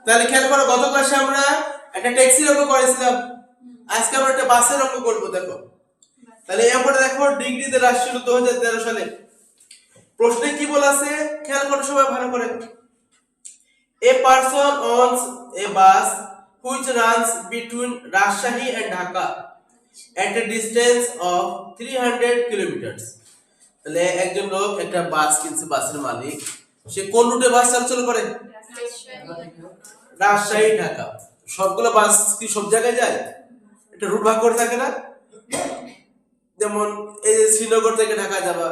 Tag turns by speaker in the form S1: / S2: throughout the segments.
S1: তাহলে খেয়াল করো গত ক্লাসে আমরা একটা ট্যাক্সির অঙ্ক করেছিলাম, আজকে আমরা একটা বাসের অঙ্ক করব। দেখো তাহলে এরপরে দেখো ডিগ্রিতে রাশি ছিল 2013 সালে। প্রশ্নে কি বলা আছে খেয়াল করো সবাই ভালো করে। A person owns a bus which runs between Rajshahi and Dhaka at a distance of 300 kilometers. তাহলে একজন লোক একটা বাস কিনছে, বাসের মালিক, সে কোন রুটে বাস চলাচল করে? রাজশাহী ঢাকা। সবগুলো বাস কি সব জায়গায় যায়? একটা রুট ভাগ করে থাকে না? যেমন এই যে শ্রীনগর থেকে ঢাকা যাবা,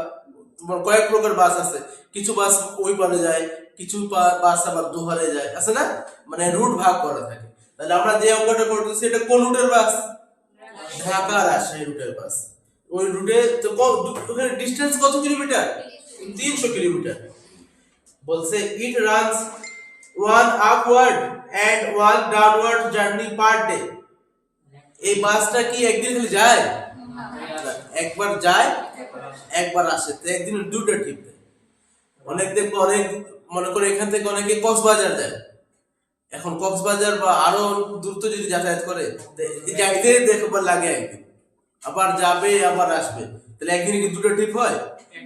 S1: তোমার কয়েক প্রকার বাস আছে, কিছু বাস ওই পারে যায়, কিছু বাস আবার দুহারে যায়, আছে না? মানে রুট ভাগ করা থাকে। তাহলে আমরা যে অঙ্কটা করতেছি এটা কোন রুটের বাস? ঢাকা রাজশাহী রুটের বাস। ওই রুটে তো ওখানে ডিসটেন্স কত কিলোমিটার? 300 কিলোমিটার। বলছে it runs one upward and one downward journey per day. এই বাসটা কি একদিন খালি যায়? একবার যায় একবার আসে, তো একদিন দুটো ট্রিপ দেয়। অনেক দেখবো, অনেক মনে করে এখান থেকে অনেকে কক্সবাজার যায়। এখন কক্সবাজার বা আরো দূরত্ব যদি যাতায়াত করে যাইতে দেখবার লাগে একদিন, আবার যাবে আবার আসবে, তাহলে একদিনে কি দুটো ট্রিপ হয়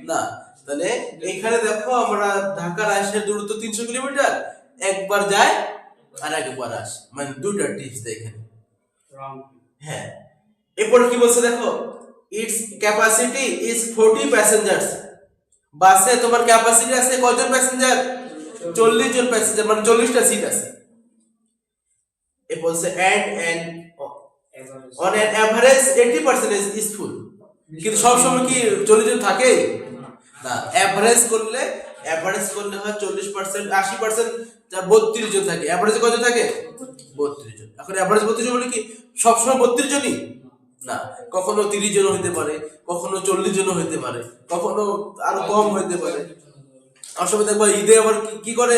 S1: না? তাহলে এইখানে দেখো আমরা ঢাকা রাজশাহীর দূরত্ব 300 কিলোমিটার, একবার যায় আর একবার আসে, মানে দুটো ট্রিপস দেয় এখানে। হ্যাঁ, এরপরে কি বলছে দেখো, ইটস ক্যাপাসিটি ইজ 40 প্যাসেঞ্জার্স। বাসে তোমার ক্যাপাসিটি আছে কয়জন প্যাসেঞ্জার? 40 জন প্যাসেঞ্জার, মানে 40টা সিট আছে। এ বলছে and on an average 80% is full। কিন্তু সব সময় কি 40 জন থাকে না? এভারেজ করলে হয় 40%, 80% যা 32 জন থাকে। এভারেজে কত থাকে? 32 জন। এখন এভারেজ 32 জন বলে কি সব সময় 32 জনই না, কখনো 30 জন হতে পারে, কখনো 40 জন হতে পারে, কখনো আরো কম হতে পারে। আর সময় দেখবা ঈদে আবার কি করে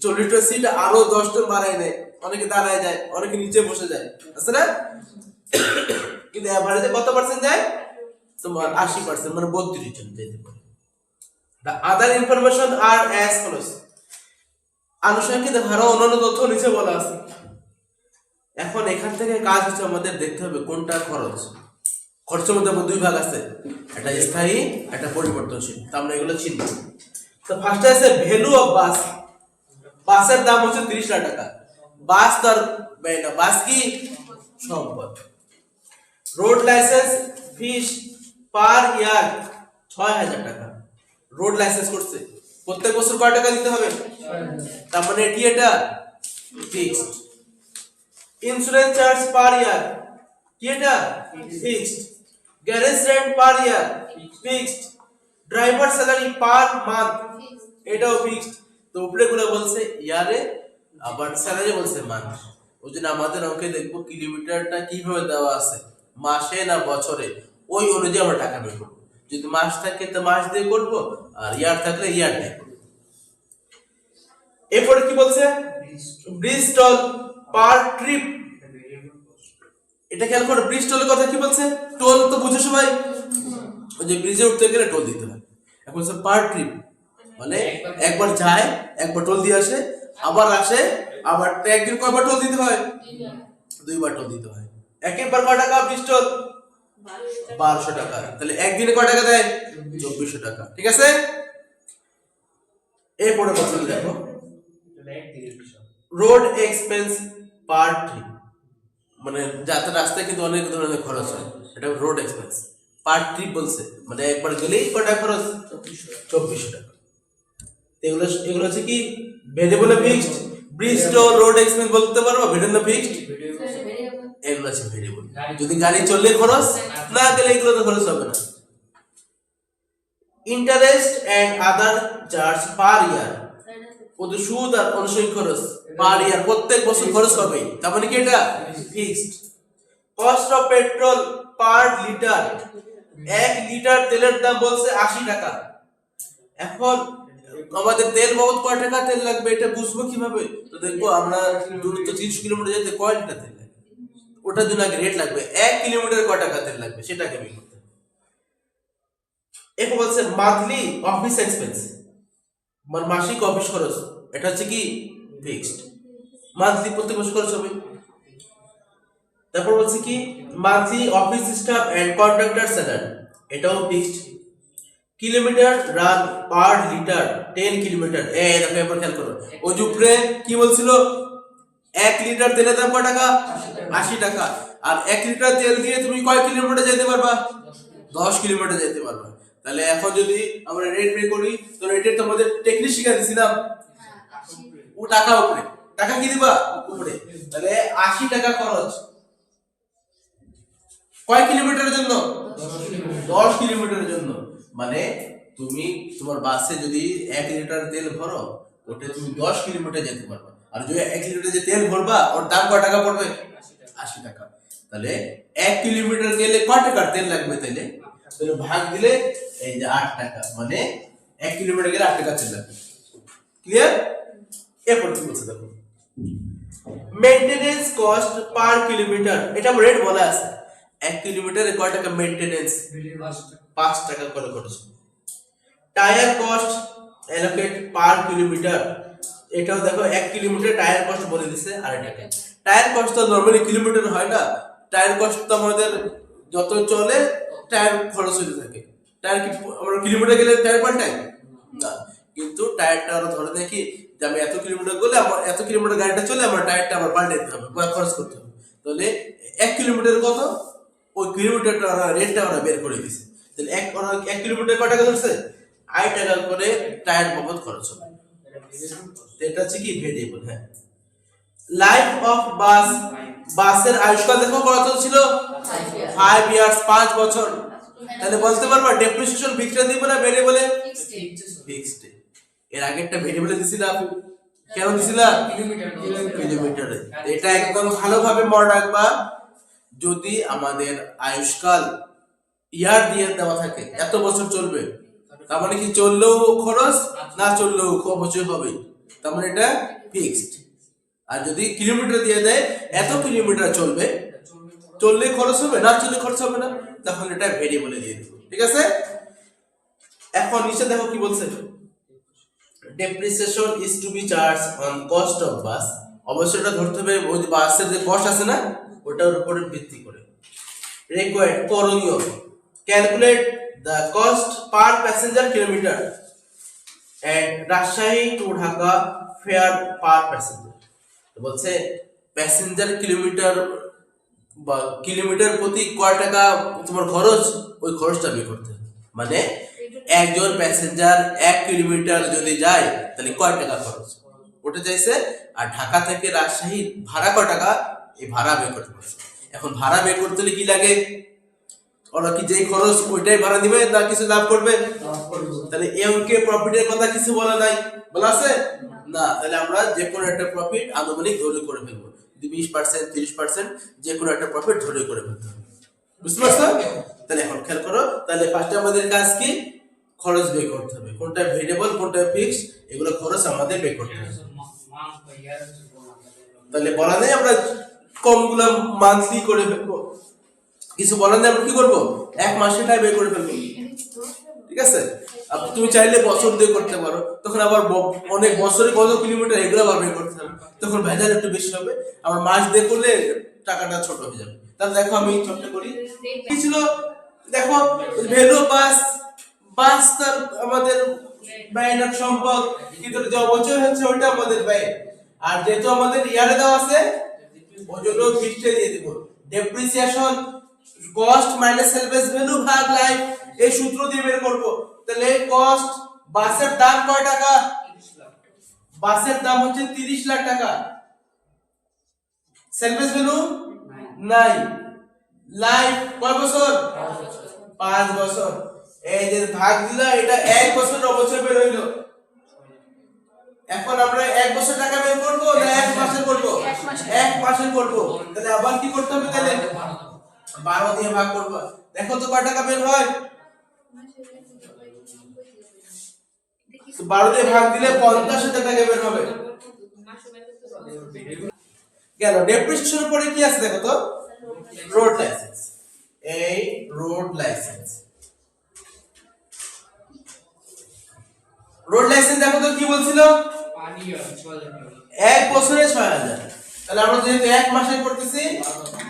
S1: 40টা সিট আরো 10 জন বাড়ায় নেয়, অনেকে দাঁড়ায় যায়, অনেকে নিচে বসে যায়, আছে না? কিন্তু এভারেজে কত পার্সেন্ট যায়? তোমার 80%, মানে 32 জন যেতে পারে। The other information are as follows। আনুষঙ্গিক ধারা অন্যান্য তথ্য নিচে বলা আছে। এখন এখান থেকে কাজ হচ্ছে আমাদের দেখতে হবে কোনটা খরচ। খরচের মধ্যে দুই ভাগ আছে, একটা স্থায়ী একটা পরিবর্তনশীল। তো আমরা এগুলো চিনব। তো ফার্স্টে আছে ভ্যালু অফ বাস। বাসের দাম হচ্ছে 30 লাখ টাকা। বাস তার ব্যয় না, বাস কি সম্পদ। রোড লাইসেন্স ফিস পার ইয়ার 6000 টাকা। রোড লাইসেন্স করছে, প্রত্যেক বছর কয় টাকা দিতে হবে? তার মানে কি এটা fixed. Insurance charge per year, কি এটা fixed. Garage rent per year fixed. Driver salary per month, এটাও ফিক্সড। তো উপরে গুলো বলছে ইয়ারে, আবার স্যালারি বলছে মান্থ। ওই জন্য আমাদের অঙ্কে দেখবো কিলোমিটারটা কিভাবে দেওয়া আছে, মাসে না বছরে, ওই অনুযায়ী আমরা টাকা বের করবো। যদি মাস থাকে তো মাস দিয়ে করবো, আর ইয়ার থাকলে ইয়ার দিয়ে করবো। এরপরে কি বলছে ব্রিস্টল পার ট্রিপ। এটা খেয়াল করো, ব্রিস্টলের কথা কি বলছে? টোল তো বুঝো সবাই, ওই যে ব্রিজে উঠতে গেলে টোল দিতে হয়। এখন বলছে পার ট্রিপ, মানে একবার যায় একবার টোল দিয়ে আসে, আবার আসে, আবার একদিন কয়বার টোল দিতে হয়? দুইবার টোল দিতে হয়। একবার কয় টাকা ব্রিস্টল? 1200 টাকা। তাহলে একদিনে কয় টাকা দেয়? 2400 টাকা। ঠিক আছে, এরপরে কথা দেখো রোড এক্সপেন্স পার ট্রিপ, মানে যাত্রা রাস্তায় কিন্তু অনেক ধরনের খরচ হয়, এটা রোড এক্সপেন্স পার ট্রিপ বলছে, মানে একবার গেলেই কয়টা খরচ? 2400 টাকা। এগুলো এগুলো হচ্ছে কি variable fixed. Bristol road expense বলতে পারবো, ভেরিয়েবল ফিক্সড এগুলো আছে ভেরিয়েবল। যদি গাড়ি চললে খরচ, না গেলে এগুলো তো খরচ হবে না। Interest and other charge per year, ওদের সুদ আর অনুষঙ্গিক খরচ পার ইয়ার, প্রত্যেক বছর খরচ হবে, তার মানে কি এটা fixed. Cost of petrol per litre, 1 litre তেলের দাম বলছে 80 টাকা। এখন আমাদের তেল বাবদ কয় টাকা তেল লাগবে এটা বুঝবো কিভাবে? তো দেখবো আমরা দূরত্ব 300 কিলোমিটার যেতে কয় লিটার তেল লাগবে, ওটার জন্য আগে রেট লাগবে। 1 কিলোমিটার কয় টাকা তেল লাগবে সেটাকে বের করতে হবে। এরপর বলছে মান্থলি অফিস এক্সপেন্স, মানে মাসিক অফিস খরচ, এটা হচ্ছে কি ফিক্সড। মান্থলি প্রত্যেক মাসে খরচ হবে। তারপর বলছে কি monthly office staff and contractor salary, এটাও ফিক্সড। Kilometre run per litre 10 kilometre, এই দেখো এবার খেয়াল করো ওই যে উপরে কি বলছিল 1 লিটার তেলের দাম কত টাকা, 80 টাকা। আর 1 লিটার তেল দিয়ে তুমি কয় কিলোমিটার যেতে পারবা, 10 কিলোমিটার যেতে পারবা। তাহলে এখন যদি আমরা রেট বের করি, তো রেটের তো আমাদের টেকনিক শিখা দিছিলাম, ও টাকা উপরে, টাকা কি দিবা উপরে, তাহলে 80 টাকা খরচ কয় কিলোমিটারের জন্য, 10 কিলোমিটারের জন্য। মানে তুমি তোমার বাসে যদি 1 লিটার তেল ভরো, ওটা তুমি 10 কিলোমিটার যেতে পারবে। আর যদি 1 লিটার যে তেল ভরবা ওর দাম কয় টাকা পড়বে, 80 টাকা। তাহলে 1 কিলোমিটার গেলে কয় টাকার তেল লাগবে, তাহলে ভাগ দিলে এই যে 8 টাকা, মানে 1 কিলোমিটার গেলে 8 টাকা তেল লাগবে। ক্লিয়ার? এরপর কি বলছে দেখো, মেইনটেনেন্স কস্ট পার কিলোমিটার, এটা রেট বলা আছে। 1 কিলোমিটারে কয় টাকা মেইনটেনেন্স, 5 টাকা করে খরচ। Tyre cost allocate per kilometre, এটাও দেখো 1 কিলোমিটার টায়ার কস্ট বলে দিছে 2.5 টাকা। টায়ার কস্ট তো নরমালি কিলোমিটার হয় না, টায়ার কস্ট তো আমাদের যত চলে টায়ার খরচ হতে থাকে। টায়ার কি আমরা কিলোমিটার গেলে টায়ার পাল্টাই না, কিন্তু টায়ারটা আমরা ধরে দেখি যে আমি এত কিলোমিটার গেলে আমার এত কিলোমিটার গাড়িটা চলে আমার টায়ারটা আবার পাল্টাইতে হবে, খরচ করতে হবে। তাহলে 1 কিলোমিটার কত, ওই কিলোমিটারটা ওরা রেটটা ওরা বের করে দিছে। তাহলে 1 কিলোমিটার কত টাকা ধরছে, 8 টাকা করে টায়ার বাবদ খরচ হবে। এটা হচ্ছে কি ভেরিয়েবল। হ্যাঁ, লাইফ অফ বাস, বাসের আয়ুষ্কাল দেখো কত ছিল, 5 ইয়ার্স, 5 বছর। তাহলে বলতে পারবা ডেপ্রিসিয়েশন ফিক্সড দিব না ভেরিয়েবলে, ফিক্সড। এর আগে একটা ভেরিয়েবলে দিছিলাম, কেন দিছিলাম, কিলোমিটারে। এটা একদম ভালোভাবে মনে রাখবা, যদি আমাদের আয়ুষ্কাল ইয়ার দিয়ে দেওয়া থাকে এত বছর চলবে, তার মানে কি চললেও খরচ না চললেও অবশ্যই হবে, তার মানে এটা ফিক্সড। আর যদি কিলোমিটার দিয়ে দেয় এত কিলোমিটার চলবে, চললে খরচ হবে না চললে খরচ হবে না, তখন এটা ভেরিয়েবলে দিয়ে দেব। ঠিক আছে? এখন নিচে দেখো কি বলছে, depreciation is to be charged on cost of bus, অবশ্যই এটা ধরতে হবে ওই যে বাসের যে কস্ট আছে না ওটার উপরে ভিত্তি করে। রিকোয়ার্ড করণীয়, calculate the cost per passenger kilometer and Rajshahi to Dhaka fare per passenger. তো বলছে প্যাসেঞ্জার কিলোমিটার বা কিলোমিটার প্রতি কয় টাকা তোমার খরচ, ওই খরচটা বের করতে হবে। মানে একজন প্যাসেঞ্জার 1 কিলোমিটার যদি যায় তাহলে কয় টাকা খরচ ওটা চাইছে। আর ঢাকা থেকে রাজশাহী ভাড়া কয় টাকা, এই ভাড়া বের করতে পারছে। এখন ভাড়া বের করতে হলে কি লাগে, ওরা কি যেই খরচ ওইটাই ভাড়া দিবে না কিছু লাভ করবে, তাহলে এমকে প্রফিটের কথা কিছু বলা নাই, বলা আছে না। তাহলে আমরা যে কোনো একটা প্রফিট আনুমানিক ধরে করে ফেলবো, 20% 30% যে কোনো একটা প্রফিট ধরে করে ফেলতে হবে। বুঝতে পারছো? তাহলে এখন খেয়াল করো, তাহলে ফার্স্টে আমাদের কাজ কি, খরচ বের করতে হবে, কোনটা ভেরিয়েবল কোনটা ফিক্সড, এগুলো খরচ আমাদের বের করতে হবে। তাহলে বলা নেই আমরা কমগুলো মান্থলি করে ফেলবো, কিছু বলার নেই আমরা কি করবো, 1 মাসেটাই বের করে ফেলবো। ঠিক আছে? তুমি চাইলে বছর দিয়ে করতে পারো, তখন আবার অনেক বছরে কত কিলোমিটার এগুলো আবার বের করতে হবে, তখন ভেজাল একটু বেশি হবে। আবার মাস দিয়ে করলে টাকাটা ছোট হয়ে যাবে। তাহলে দেখো আমি ছোট করি কি ছিল, দেখো ভ্যালু বাস, বাস তার আমাদের ব্যয়ের সম্পদ, কিন্তু যে অবচয় হচ্ছে ওইটা আমাদের ব্যয়। আর যেহেতু আমাদের ইয়ারে দেওয়া আছে ওই জন্য ফিক্সড দিয়ে দিব। ডেপ্রিসিয়েশন কস্ট মাইনাস সেলভেজ ভ্যালু ভাগ লাইফ, এই সূত্র দিয়ে বের করব। তাহলে কস্ট, বাসের দাম কয় টাকা, বাসের দাম হচ্ছে 30 লাখ টাকা, সেলভেজ ভ্যালু নাই, লাইফ কয় বছর, 5 বছর। এই যে ভাগ দিলা এটা 1 বছর অবচয় বের হইলো। এখন আমরা 1 বছর টাকা বের করব না 1 মাসের করব, 1 মাসের করব। তাহলে আবার কি করতে হবে, তাহলে 12 দিয়ে ভাগ করব। দেখো তো কয় টাকা বের হয়, 12 দিয়ে ভাগ দিলে 50,000 টাকা বের হবে। গেল। ডেপ্রিসিয়েশনের পরে কি আছে দেখো তো, রোড লাইসেন্স। এই রোড লাইসেন্স, রোড লাইসেন্স দেখো তো কি বলছিল, 1 বছরে 6,000। তাহলে আমরা যেহেতু এক মাসে করতেছি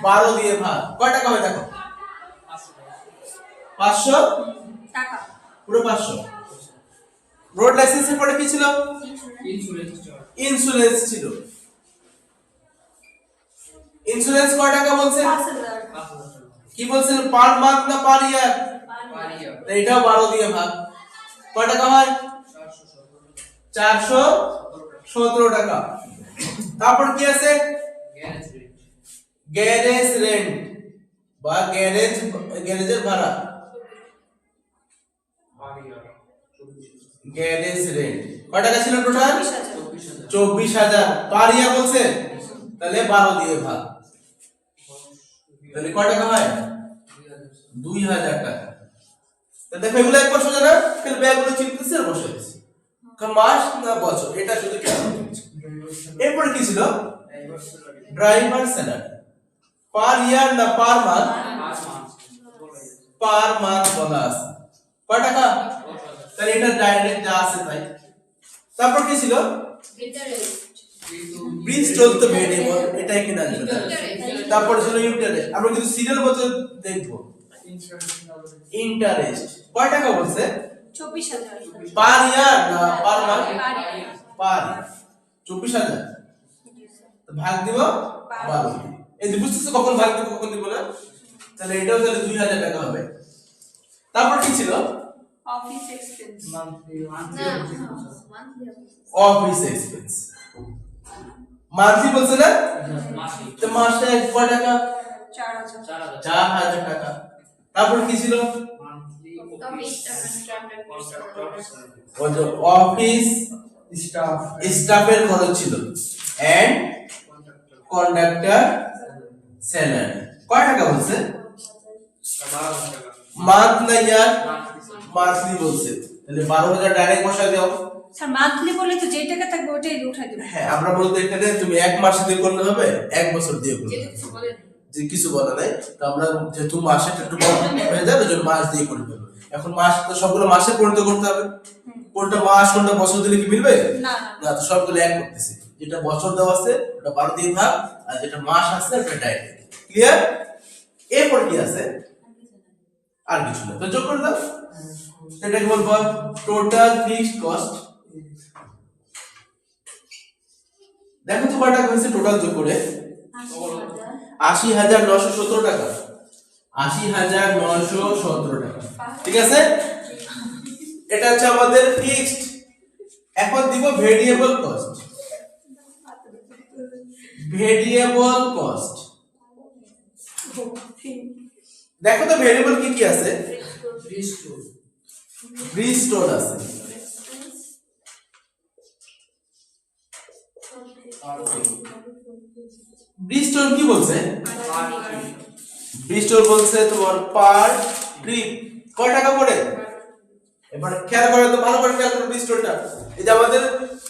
S1: 12 দিয়ে ভাগ, কয় টাকা হয় দেখো? 500
S2: টাকা।
S1: পুরো 500। রোড লাইসেন্সের পরে কি ছিল? ইন্স্যুরেন্স ছিল। ইন্স্যুরেন্স কয় টাকা বলছে?
S2: 5000।
S1: কি বলছেন, পার মান্থ না পার ইয়ার? এটাও 12 দিয়ে ভাগ, কয় টাকা হয়? 417 টাকা। তারপর কি আছে? গ্যারেজ রেন্ট বা গ্যারেজের ভাড়া। গ্যারেজ রেন্ট কয় টাকা ছিল টোটাল? 24000 পার ইয়ার বলছে, তাহলে 12 দিয়ে ভাগ, তাহলে কয় টাকা হয়? 2000 টাকা। তো দেখো এগুলো এক বছর না, তাহলে ব্যাগগুলো চিনতেছে আর বসে আছে, কারণ মাস না বছর, এটা শুধু খেয়াল করতে। এরপর কি ছিল? ড্রাইভার স্যালারি পার ইয়ার না পার মান্থ? পার মান্থ বলা আছে, কয় টাকা? তাহলে এটা ডাইরেক্ট যা আছে তাই। তারপর কি ছিল? ব্রিজ টোল তো ভেরিয়েবল, এটাই কিনা ছিল। তারপর ছিল ইন্টারেস্ট, আমরা কিন্তু সিরিয়াল মতো দেখব। ইন্টারেস্ট কয় টাকা বলছে?
S2: 24000।
S1: পার ইয়ার না পার মান্থ? পার 24000 ভাগ দিব 12। এই যে বুঝতেছো কখন ভাগ দিব কখন দিব না, তাহলে এটাও তাহলে 2000 টাকা হবে। তারপর কি ছিল?
S2: Office expense.
S1: Office expense monthly বলছে না, তো মাসে কয় টাকা? 4000 টাকা। তারপর কি ছিল? অফিস স্টাফের খরচ ছিল এন্ড কন্ডাক্টর স্যালারি, কয় টাকা বলছে? মান্থ না ইয়ার? মান্থলি বলছে, তাহলে 12000 ডাইরেক্ট বসায় দাও।
S2: স্যার মান্থলি বলে তো যে টাকা থাকবে ওটাই উঠাই দেব।
S1: হ্যাঁ, আমরা বলতে এখানে তুমি এক মাস দিয়ে করলে হবে, এক বছর দিয়ে করলে হবে, যে কিছু বলা নাই। তো আমরা যেহেতু মাসে একটু কম হয়ে যাবে, ওই জন্য মাস দিয়ে করে দেব। এখন মাস তো সবগুলো মাসে পরিণত করতে হবে, কোনটা মাস কোনটা বছর দিলে কি মিলবে?
S2: না
S1: না, তো সবগুলো এক করতেছি। যেটা বছর দেওয়া আছে ওটা 12 দিয়ে ভাগ, আর যেটা মাস আছে ওটা ডাইরেক্ট। ক্লিয়ার? এরপর কি আছে? আর কিছু না, তো যোগ করে দাও। এটা কি বলবো? Total fixed cost. দেখো তো কয় টাকা হয়েছে টোটাল যোগ করে? 80917 টাকা। 80917 টাকা, ঠিক আছে? এটা হচ্ছে আমাদের ফিক্সড। এখন দিব ভেরিয়েবল কস্ট। ভেরিয়েবল কস্ট দেখো তো ভেরিয়েবল কি কি আছে? ব্রিজ টোল আছে, ব্রিজ টোল কি বলছে? ব্রিজ টোল বলছে তোমার পার ট্রিপ, কয় টাকা করে? এবার খেয়াল করে তো, ভালো করে খেয়াল করো ব্রিজ টোলটা। এই যে আমাদের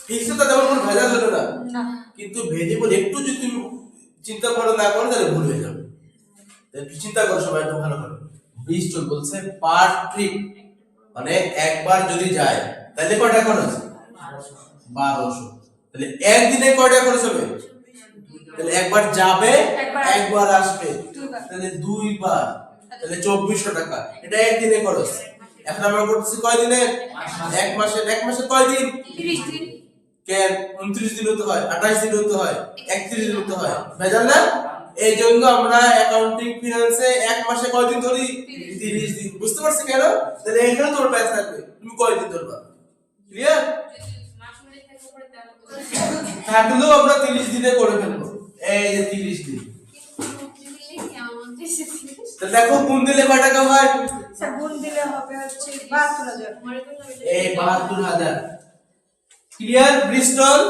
S1: ফিক্সড তো তেমন কোনো ভেজাল হলো না, কিন্তু ভেরিয়েবল একটু যদি তুমি চিন্তা করো না করো তাহলে ভুল হয়ে যাবে। একটু চিন্তা করো সবাই, একটু ভালো করে। ব্রিজ টোল বলছে পার ট্রিপ, মানে একবার যদি যায় তাহলে কয় টাকা খরচ? 1200। তাহলে একদিনে কয় টাকা খরচ হবে? তাহলে একবার যাবে একবার আসবে, তাহলে দুইবার, তাহলে 2400 টাকা। এটা একদিনে খরচ। এখন আমরা করতেছি কয় দিনে? এক মাসে। এক মাসে কয় দিন?
S2: 30 দিন।
S1: কেন 29 দিন হতে হয়, 28 দিন হতে হয়, 31 দিন হতে হয়, ভেজাল না? এই জন্য আমরা অ্যাকাউন্টিং ফিনান্সে এক মাসে কয় দিন ধরি? 30 দিন। বুঝতে পারছি কেন? তাহলে এখানে তোর ব্যাচ থাকবে, তুমি কয় দিন ধরবা? ক্লিয়ার? থাকলেও আমরা 30 দিনে করে ফেলবো। এই যে 30 দিন। তো দেখো গুণ দিলে কয় টাকা হয়?
S2: স্যার গুণ দিলে হবে হচ্ছে 72000।
S1: এই 72000। ক্লিয়ার? ব্রিস্টল।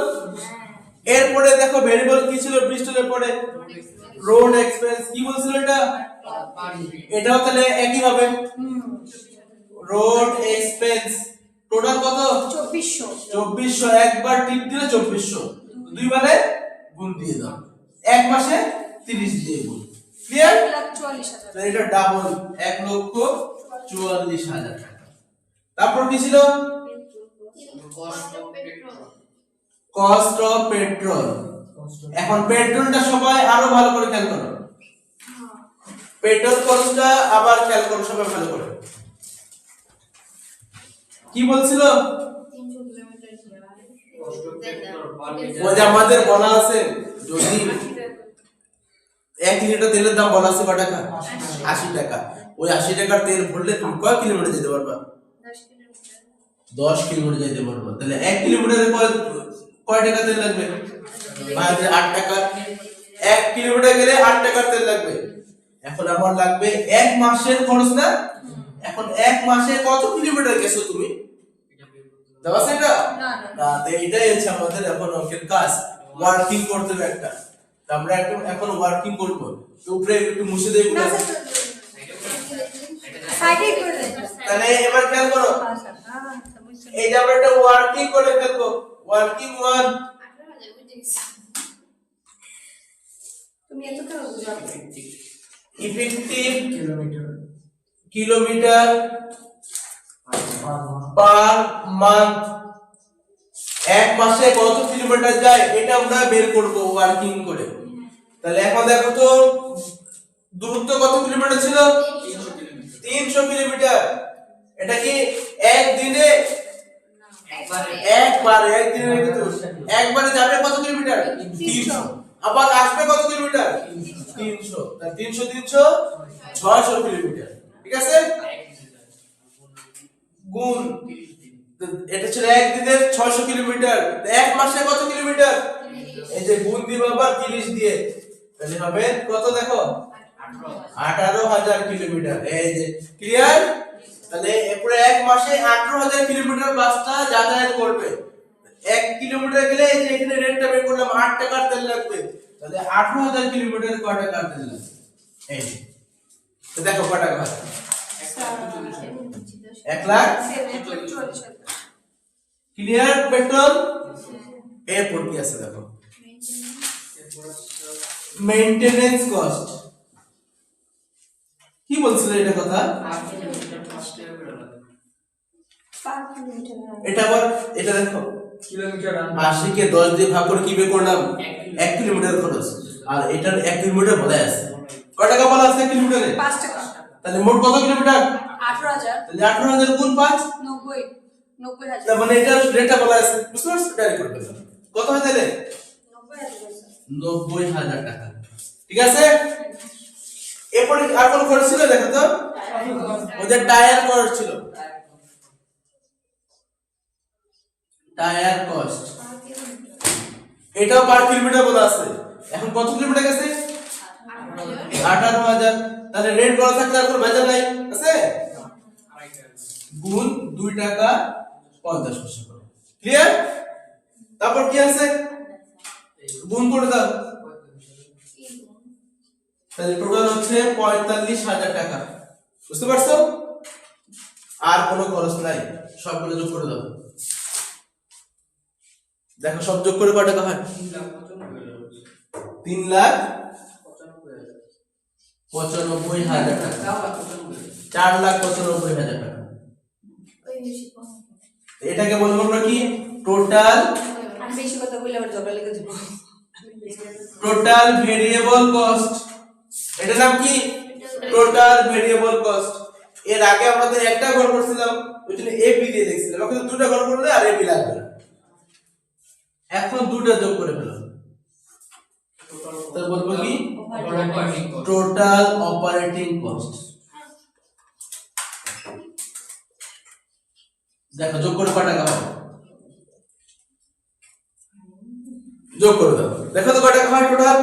S1: এরপরে দেখো ভেরিয়েবল কি ছিল ব্রিস্টলের পরে? Road expense. কি বলছিল এটা? এটাও তাহলে একই হবে, রোড এক্সপেন্স। টোটাল কত?
S2: 2400।
S1: 2400। একবার টিপ দিলে 2400, দুইবারে গুণ দিয়ে দাও। এক মাসে 30 দিয়ে গুণ। ক্লিয়ার?
S2: 1,44,000।
S1: তো এটা ডাবল, 1,44,000 টাকা। তারপর কি ছিল? Cost of petrol. এখন পেট্রোলটা সবাই আরো ভালো করে খেয়াল করো, পেট্রোল খরচটা আবার খেয়াল করো সবাই ভালো করে। কি বলছিল?
S3: 300 কিলোমিটার
S1: ওই যে আমাদের বলা আছে যদি 1 লিটার তেলের দাম বলা আছে কত টাকা? 80 টাকা। ওই 80 টাকার তেল ভরলে তুমি কয় কিলোমিটার যেতে পারবা? 10 কিলোমিটার যেতে পারবা। তাহলে 1 কিলোমিটারে কয় টাকা তেল লাগবে? 8 টাকা। 1 কিলোমিটার গেলে 8 টাকার তেল লাগবে। এখন আমার লাগবে 1 মাসের খরচ না? এখন 1 মাসে কত কিলোমিটার গেছো তুমি? দেওয়া আছে এটা?
S2: না
S1: না, তো এটাই হচ্ছে আমাদের এখন অঙ্কের কাজ। ওয়ার্কিং করতে হবে একটা। তো আমরা এখন ওয়ার্কিং করব। তো উপরে একটু মুছে দেই
S2: না
S1: এগুলো।
S2: সাইডে করে দেন।
S1: তাহলে এবার খেয়াল করো,
S2: আচ্ছা বুঝছি।
S1: এই যে আমরা একটা ওয়ার্কিং করে ফেলবো। ওয়ার্কিং 1
S2: তুমি এত কেন বুঝাও?
S1: Effective kilometre per month. 1 মাসে কত কিলোমিটার যায় এটা আমরা বের করব ওয়ার্কিং করে। তাহলে এখন দেখো তো দূরত্ব কত কিলোমিটার ছিল? 300 কিলোমিটার। এটা কি একদিনে একদিনে কিন্তু একবারে যাবে কত কিলোমিটার? 300। আবার আসবে কত কিলোমিটার? 300। তাহলে 300 300 600 কিলোমিটার। ঠিক আছে? গুণ, তো এটা ছিল একদিনের 600 কিলোমিটার। 1 মাসে কত কিলোমিটার? এই যে গুণ দিব আবার 30 দিয়ে, তাহলে হবে কত দেখো? 18,000 কিলোমিটার। এই যে ক্লিয়ার? তাহলে এরপরে 1 মাসে 18,000 কিলোমিটার বাসটা যাতায়াত করবে। 1 কিলোমিটার গেলে এই যে এখানে রেটটা বের করলাম 8 টাকার তেল লাগবে। তাহলে 18,000 কিলোমিটার কয় টাকার তেল লাগবে? এই যে। তো দেখো কয় টাকা হয়? 1 লাখ। Clear petrol? এরপর কি আছে দেখো, মেইনটেনেন্স কস্ট। কি বলছিল এটা কথা? এটা আবার এটা দেখো,
S4: কিলোমিটার
S1: 80 কে 10 দিয়ে ভাগ করে কি বের করলাম? 1 কিলোমিটার খরচ। আর এটার 1 কিলোমিটার বলা আছে। কয় টাকা বলা আছে 1 কিলোমিটারে?
S2: 5 টাকা।
S1: তাহলে মোট কত কিলোমিটার?
S2: 18,000।
S1: তাহলে 18,000 গুণ 5,
S2: 90,000।
S1: তার মানে এটা রেটটা বলা আছে। বুঝতে পারছো? ডাইরেক্ট করে ফেললাম। কত হয় তাহলে? 90,000 টাকা। ঠিক আছে? এরপরে আর কোন খরচ ছিল দেখো তো? ওদের টায়ার খরচ ছিল। টায়ার কস্ট, এটাও পার কিলোমিটার বলা আছে। এখন কত কিলোমিটার গেছে? 18,000। তাহলে রেট বলা থাকলে আর কোনো ভেজাল নাই, আছে? গুণ 2 টাকা 50 পয়সা করে। ক্লিয়ার? তারপর কি আছে? গুণ করে দাও। তাহলে টোটাল হচ্ছে 45,000 টাকা। বুঝতে পারছো? আর কোনো খরচ নাই, সবগুলো যোগ করে দাও। দেখো সব যোগ করে কত টাকা হয়? 3,95,000 টাকা। 4,95,000 টাকা। এটাকে বলবো আমরা কি? টোটাল
S2: আর বেশি কথা বললে আবার ঝগড়া লেগে যাবে।
S1: Total variable cost. এটার নাম কি? Total variable cost. এর আগে আমাদের একটা ঘর করছিলাম, ওই জন্য এপি দিয়ে লিখছিলাম। এখন দুটো ঘর করলে আর এপি লাগবে না। এখন দুটো যোগ করে ফেলো। তো বলবো কি? Total operating cost. দেখো যোগ করে কত টাকা হয়? যোগ করে দাও। দেখো তো কত টাকা হয় টোটাল?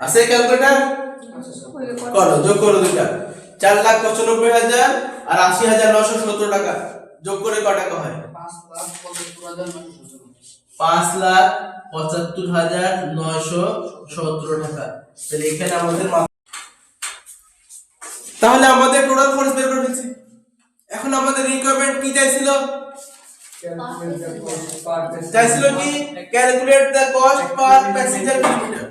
S1: আছে ক্যালকুলেটর? করো, যোগ করো দুইটা। 4,95,000 আর 80,917 টাকা। যোগ করে কত টাকা হয়? 5,75,917 টাকা। তাহলে এখানে আমাদের তাহলে আমাদের টোটাল খরচ বের করে ফেলছি। এখন আমাদের রিকোয়ারমেন্ট কি চাইছিল? চাইছিল কি? Calculate the cost per passenger kilometre.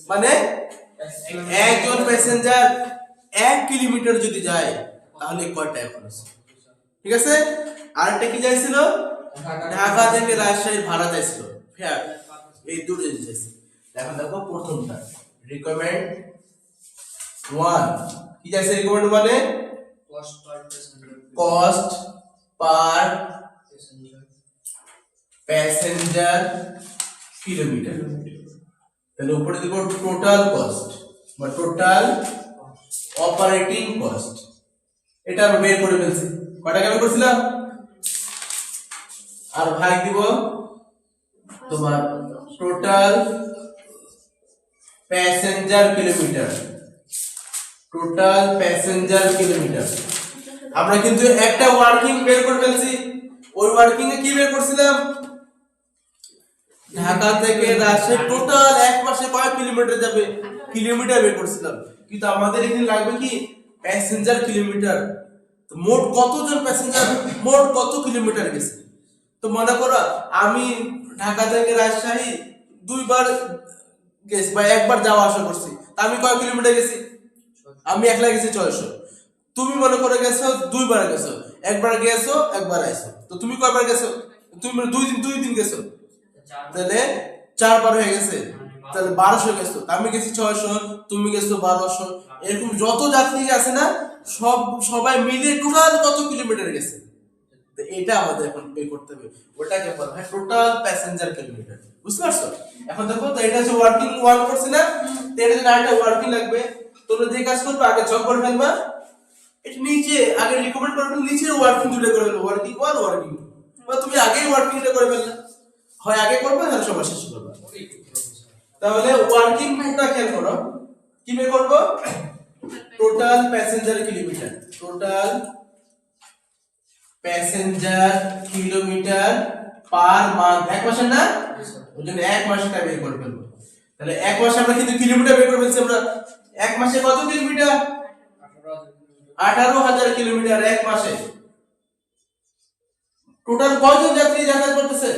S1: মানে একজন প্যাসেঞ্জার 1 কিলোমিটার যদি যায় তাহলে কয় টাকা খরচ? ঠিক আছে? আরেকটা কি চাইছিল, ঢাকা থেকে রাজশাহী ভাড়া চাইছিল, ফেয়ার। এই দুটো জিনিস চাইছে। এখন দেখো প্রথমটা রিকমেন্ড 1 কি চাইছে, রিকমেন্ড মানে কস্ট পার প্যাসেঞ্জার কিলোমিটার। তাহলে উপরে দিব টোটাল কস্ট বা টোটাল অপারেটিং কস্ট। এটা আমরা বের করে ফেলছি। কয়টা কেন করছিলাম, আর ভাগ দিব তোমার total passenger kilometre. Total passenger kilometre আমরা কিন্তু একটা ওয়ার্কিং বের করে ফেলছি। ওই ওয়ার্কিং এ কি বের করছিলাম, ঢাকা থেকে রাজশাহী টোটাল এক মাসে কয় কিলোমিটার যাবে, কিলোমিটার বের করছিলাম। কিন্তু আমাদের এখানে লাগবে কি প্যাসেঞ্জার কিলোমিটার। তো মোট কতজন প্যাসেঞ্জার, মোট কত কিলোমিটার গেছে। তো মনে করো আমি ঢাকা থেকে রাজশাহী 2 বার গেছি বা একবার যাওয়া আসা করছি, তা আমি কয় কিলোমিটার গেছি, আমি একলা গেছি 600। তুমি মনে করে গেছো 2 বার গেছো, একবার গেছো একবার আইছো, তো তুমি কয়বার গেছো, তুমি 2 দিন গেছো, তাহলে 4 বার হয়ে গেছে, তাহলে 1200 গেছো। আমি গেছি 600, তুমি গেছো 1200। এরকম যত যাত্রী আছে না, সবাই মিলে টোটাল কত কিলোমিটার গেছে, তো এটা আমাদের এখন বের করতে হবে। ওটাকে বলা হয় টোটাল প্যাসেঞ্জার কিলোমিটার। বুঝতে পারছো? এখন দেখো তো এটা হচ্ছে ওয়ার্কিং 1 করছে না, তো এটা যদি আরেকটা ওয়ার্কিং লাগবে, তোমরা যে কাজ করবে আগে যোগ করে ফেলবা, এটা নিচে আগে রিকমেন্ড করবে, নিচের ওয়ার্কিং দুটো করে ফেলবে, ওয়ার্কিং 1 ওয়ার্কিং 2, বা তুমি আগেই ওয়ার্কিংটা করে ফেললে, হয় আগে করবে না সবার শেষে করবে। তাহলে ওয়ার্কিং 2টা খেয়াল করো, কি বের করব, total passenger kilometre. Total passenger kilometre per month, এক মাসে না, ওই জন্য এক মাসটা বের করে ফেলবো। তাহলে এক মাসে আমরা কিন্তু কিলোমিটার বের করে ফেলছি। আমরা এক মাসে কত কিলোমিটার, 18,000 কিলোমিটার এক মাসে। টোটাল কয়জন যাত্রী যাতায়াত করতেছে,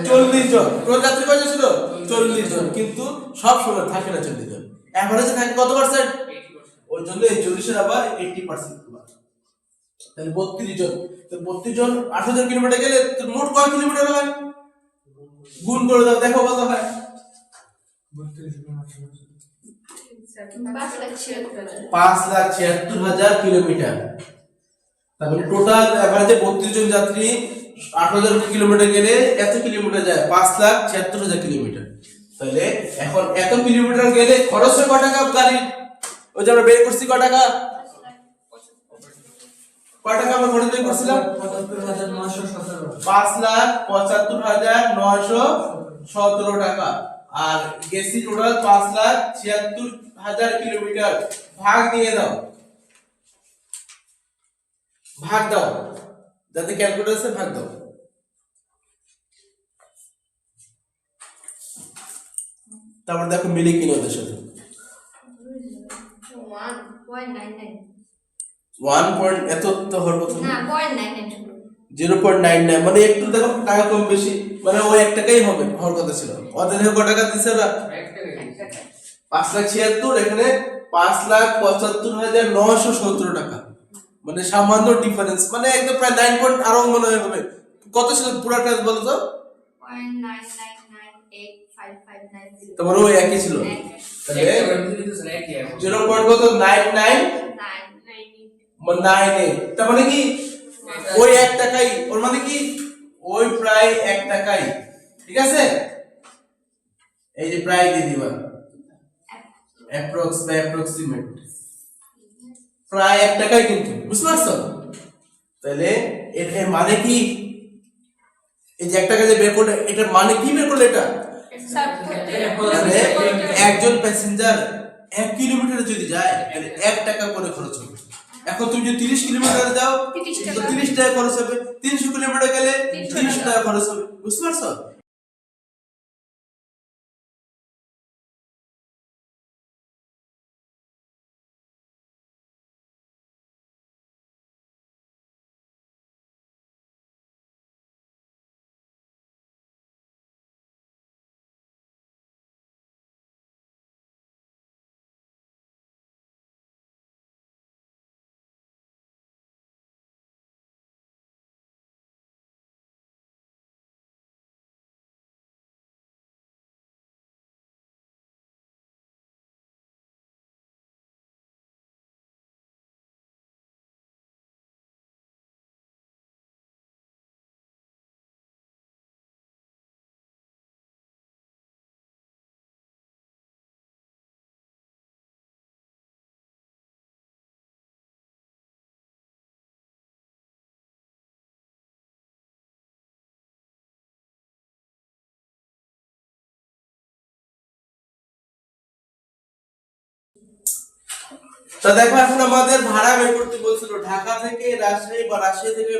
S1: 40 জন। টোটাল যাত্রী কয়জন ছিল, 40 জন, কিন্তু সব সময় থাকে না 40 জন, এভারেজে থাকে কত পার্সেন্ট, ওই জন্য এই 40 এর আবার 80% করবা। তাহলে 32 জন, তো 32 জন 18,000 কিলোমিটার গেলে তো মোট কয় কিলোমিটার হয়, গুণ করে দাও, দেখো কত হয়। 5,76,000 কিলোমিটার। তাহলে টোটাল এভারেজে 32 জন যাত্রী 18,000 কিলোমিটার গেলে এত কিলোমিটার যায়, 5,76,000 কিলোমিটার। তাহলে এখন এত কিলোমিটার গেলে খরচ হয় কয় টাকা গাড়ির, ওই যে আমরা বের করছি কয় টাকা, কয় টাকা আমরা খরচ বের করছিলাম, 5,75,917 টাকা। আর গেছি টোটাল 5,76,000 কিলোমিটার। ভাগ দিয়ে দাও, ভাগ দাও, যাতে ক্যালকুলেটর ভাগ দাও। তারপর দেখো মিলে কিনা ওদের সাথে 1 পয়েন্ট এত তো হওয়ার কথা না, 0.99, মানে একটু দেখো টাকা কম বেশি, মানে ওই 1 টাকাই হবে হওয়ার কথা ছিল। ওদের কত টাকা দিছে ওরা, 5,76,000, এখানে 5,75,917 টাকা, মানে সামান্য ডিফারেন্স, মানে একদম প্রায় 9 পয়েন্ট আরো মনে হয় হবে। কত ছিল পুরোটা বলো তো,
S3: 0.9998559
S1: তোমার ওই একই ছিল, তাহলে 0.998, তার মানে কি ওই 1 টাকাই, ওর মানে কি ওই প্রায় 1 টাকাই, ঠিক আছে। এই যে প্রায় দিয়ে দিবা, অ্যাপ্রক্স বা অ্যাপ্রক্সিমেট, প্রায় 1 টাকাই কিন্তু, বুঝতে পারছো? তাহলে এর মানে কি, এই যে 1 টাকা যে বের করলে, এটা মানে কি বের করলে, এটা মানে একজন প্যাসেঞ্জার 1 কিলোমিটার যদি যায় তাহলে 1 টাকা করে খরচ হবে। এখন তুমি যদি 30 কিলোমিটার যাও, 30 টাকা খরচ হবে, 300 কিলোমিটার গেলে 300 টাকা খরচ হবে, বুঝতে পারছো? তা দেখো এখন আমাদের ভাড়া বের করতে বলছিল ঢাকা থেকে রাজশাহী বা রাজশাহী থেকে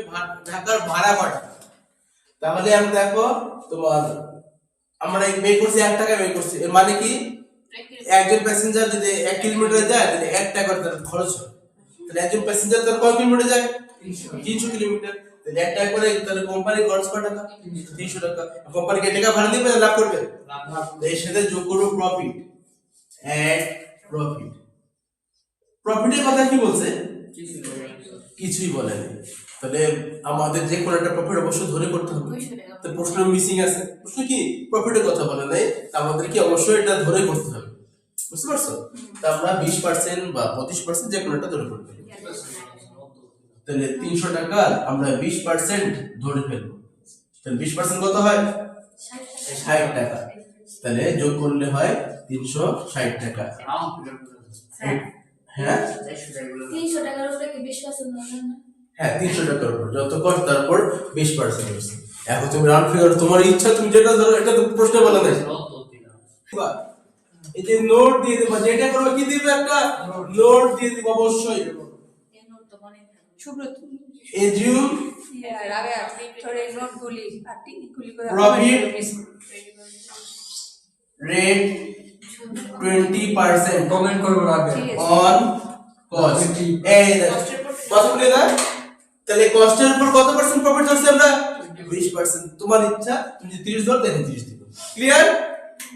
S1: ঢাকার ভাড়া কত। তাহলে আমি দেখো তোমার আমরা বের করছি 1 টাকা বের করছি, এর মানে কি একজন প্যাসেঞ্জার যদি 1 কিলোমিটার যায় তাহলে 1 টাকা তার খরচ হয়। তাহলে একজন প্যাসেঞ্জার তার কয় কিলোমিটার যায়? 300 কিলোমিটার। তাহলে 1 টাকা করে তাহলে কোম্পানি খরচ কত টাকা? 300 টাকা। কোম্পানি কে টাকা ভাড়া দিবে না লাভ করবে? এর সাথে যোগ করব প্রফিট, অ্যাড প্রফিট। প্রফিটের কথা কি বলছে? কিছুই বলেনি। তাহলে আমাদের যে কোনো একটা প্রফিট অবশ্যই ধরে করতে হবে।
S3: 200 টাকা।
S1: তো প্রশ্ন মিসিং আছে, প্রশ্ন কি প্রফিটের কথা বলে নাই, আমাদের কি অবশ্যই এটা ধরে করতে হবে, বুঝতে পারছো? তা আমরা 20% বা 25% যে কোনো একটা ধরে করতে হবে। তাহলে 300 টাকা আমরা 20% ধরে ফেলবো, তাহলে 20% কত হয়? 60 টাকা। তাহলে যোগ করলে হয় 360 টাকা। হ্যাঁ
S3: 300 টাকার উপরে কি 20% না?
S1: হ্যাঁ 300 টাকার উপর যত কষ্ট তারপর 20% হচ্ছে। এখন তুমি রাউন্ড ফিগার তোমার ইচ্ছা, তুমি যেটা ধরো, এটা তো প্রশ্ন বলা নাই। এই যে নোট দিয়ে দেবা, যেটা করবে কি দিবে, একটা নোট দিয়ে দিবা অবশ্যই।
S3: এই নোট তো মনে থাকে।
S2: সুব্রত
S1: এজিউম
S2: রাবেয়া তোর এই নোটগুলি আর্টিকুলি করে
S1: Profit রেট 20%
S4: কমেন্ট করবো রাখবে
S2: ঠিক আছে।
S1: On cost. এই দেখো কত বলে না, তাহলে কস্টের উপর কত পার্সেন্ট প্রফিট ধরছি আমরা? 20%। তোমার ইচ্ছা, তুমি যদি 30 ধরো তাহলে 30 দিবে। ক্লিয়ার?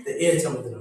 S1: তো এই হচ্ছে আমাদের